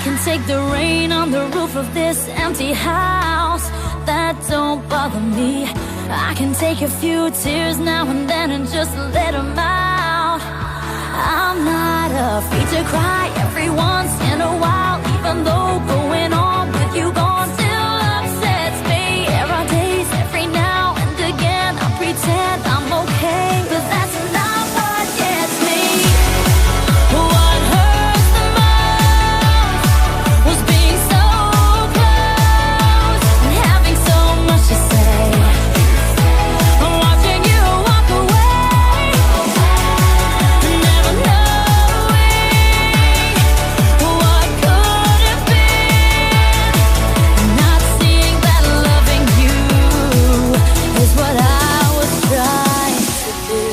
can take the rain on the roof of this empty house. That don't bother me. I can take a few tears now and then and just let them out. I'm not afraid to cry every once in a while, even though going on with you gone still upsets me. There are days every now and again I pretend I'm okay, but that's not what gets me. What hurts the most was being so close and having so much to say. I'm watching you walk away, never knowing what could have been. Not seeing that loving you is what I was trying to do.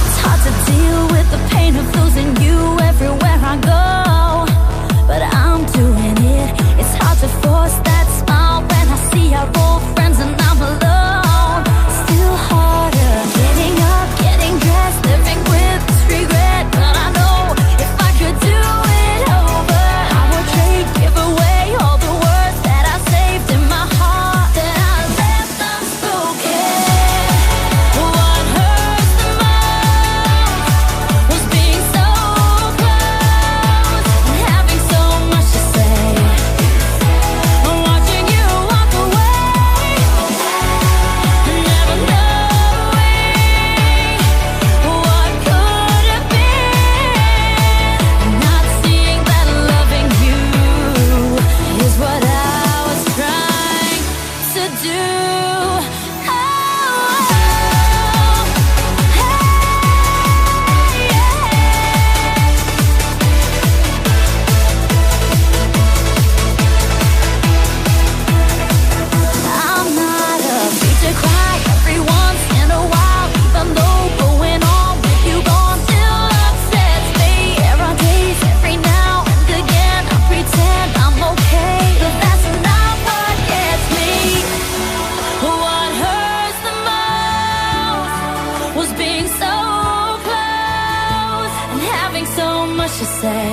It's hard to deal with the pain of losing you everywhere I go, but I'm doing it. It's hard to force that smile when I see our old friends and I'm alone. Still harder getting up, getting dressed, living with this regret. But I know if I could do it over, I would trade, give away all the words that I saved in my heart, that I left unspoken. What hurts the most was being so close and having so much to say. I'm watching you walk away, never knowing what could have been. Not seeing that loving you is what I was trying to do. Oh, I'm not afraid to cry every once in a while, even though going on with you gone still upsets me. There are days every now and again I pretend I'm okay, but that's not what gets me. What hurts the most was being so close and having so much to say.